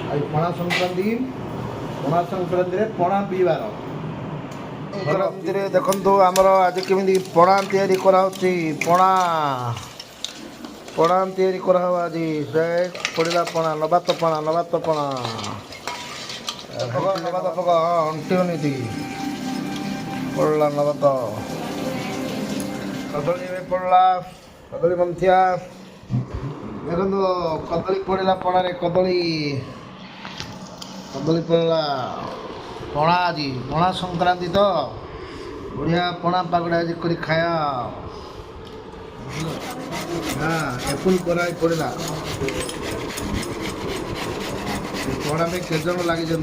आज पणा संक्रांति पणा पीबार संक्रांति देखो आमर आज केमी पणा तैयारी कराऊँगी पणा पणा तैयारी करा आज से पड़ा पणा नबात पणा नबात पक अंटी थी पड़ा नबात कदली भी पड़ा कदली मंथिया देखो कदली पड़ा पणा कदली कदली पड़ा पणा आज पणा संक्रांति तो बढ़िया पणा पागड़ा आज कर खाया हाँ एप्पल कराई पड़ा पणा में केत जन लगी देख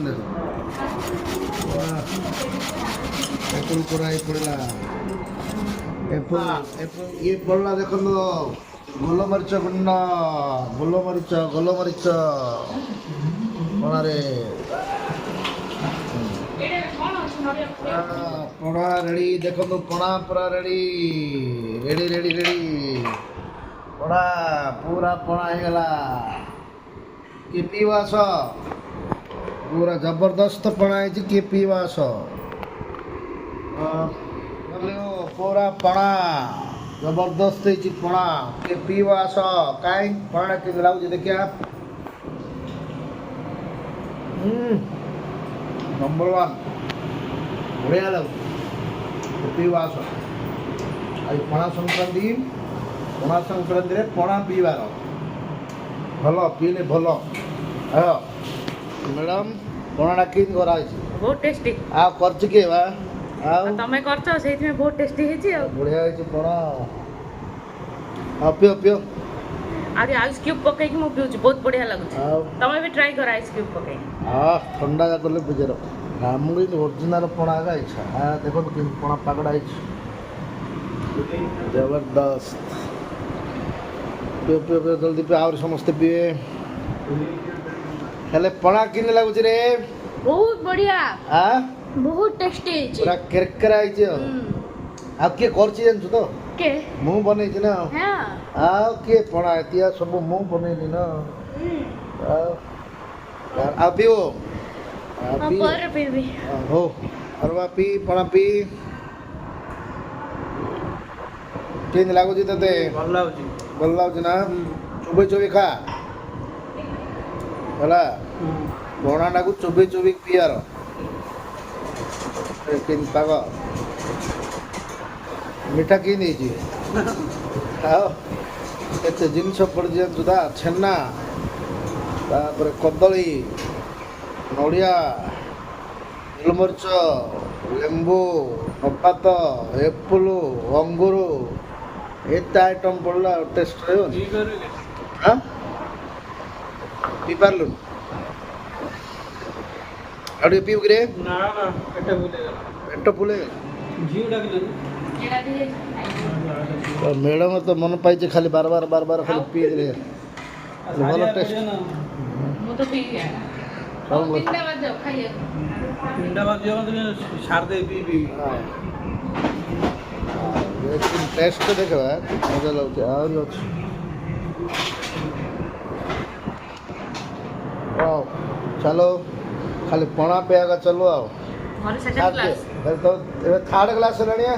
एप्पल कराई पड़ा एप्पल ये पड़ा देखो गोलमरीच गुंड गोलमरीच पणारे पणा रेडी देखो पणा पूरा रेडी रेडी रेडी रेडी पणा पूरा पणा होगला किए पीवास पूरा जबरदस्त पणा है किए पीवास पूरा पणा जबरदस्त है पणा किए पीवास कहीं पणा के लगे देखिए नंबर 1 बढ़िया लगे पीवास आज पणा संक्रांति पणा पीबार भल पीले भल मैडम पणाटा कि बहुत टेस्टी आ कर किए बा तमे करछ सेति में बहुत टेस्टी हेछि बढ़िया है पणा पियो पियो आज आइस क्यूब पकई कि मु पिउछि बहुत बढ़िया लागुछि तमे भी ट्राई कर आइस क्यूब पकई ठंडा जा करले बुझेर हमर ओरिजिनल पणा का इच्छा देखो कि पणा पागड़ा है जबरदस्त पियो पियो पियो जल्दी पियो और समस्त पिए हेले पणा किने लागुछि रे बहुत बढ़िया हां बहुत टेस्टी हेछि पूरा केरकेरा है आ के करछि जानछु तो के मु बनै छी ना हां आ के पणा एतिया सब मु बनैली ना आ पियो पर पीबी हो अरवा पी पणा पी केन लागुछि तते भल लागुछि ना चुबे खा होला पणा टाकू चुबे पियार केन पाग मिठा कि नहीं एते जिनस पड़ जुदा छेना तापर कदली नड़िया गोलमरीच लेंबू नबात एप्पल अंगूर एत आइटम पड़ा टेस्ट हाँ पी पार्लु आड़े पीऊ कि पेट फुले मैडम तो मन पाई खाली बार बार खाली पी दे भल टेस्ट टेस्ट देखा मजा लगे आहरी अच्छी चलो खाली पणा पिया चलो आओ तो थर्ड क्लास है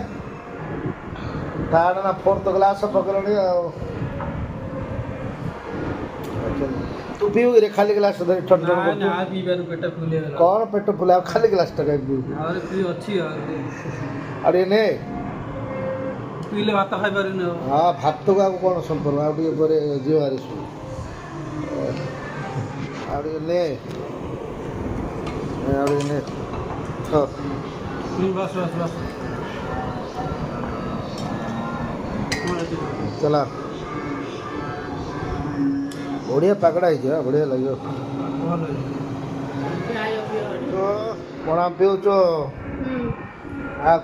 थर्ड ना फोर्थ क्लास पकड़ी तू पीऊ रे खाली ग्लास कौन पेट फुले खाली ग्लास टा अरे ने पीले भात खाई पारिन हाँ भात को आगे कौन संपर्क आगे जीव हारी आगे ने बस बस बस चला बढ़िया पकड़ा है बढ़िया लगे पणा पिउच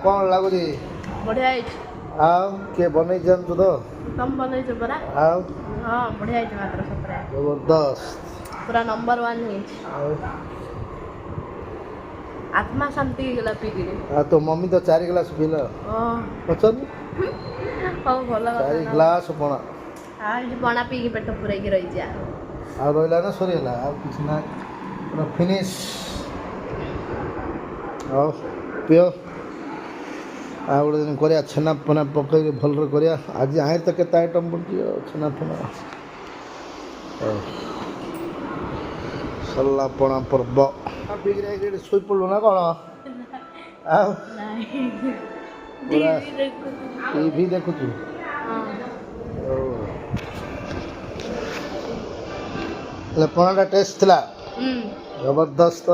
कौन लगुच बढ़िया किए बन जानतु तो तुम बनैछ परा हां बढ़िया है मात्र सपरा जबरदस्त पूरा नंबर 1 है आत्मा शांति गला पी दिले तो मम्मी तो 4 गिलास पीला पचन भल 4 गिलास पणा पणा पी पेट पूरा रही जा आ रहा ना सरीला आ किसी ना ପୁରା ଫିନିଶ୍ ଆଉ ପିଓ ଆଉ ଗୋଟେ ଦିନ କରିବା ଛେନା ଫେନା ପକେଇକି ଭଲରେ କରିବା ଆଜି ଆହିଁ ତ କେତେ ଆଇଟମ୍ ପଡ଼ୁଛି ଆଉ ଛେନା ଫେନା ହଉ ସରିଲା ପଣା ପର୍ବ ବିଗିରି ଏଇଠି ଶୋଇପଡ଼ିଲୁ ନା କ'ଣ ଆଉ ପୁରା ଟିଭି ଦେଖୁଛୁ ହେଲେ ପଣାଟା ଟେଷ୍ଟ ଥିଲା ଜବରଦସ୍ତ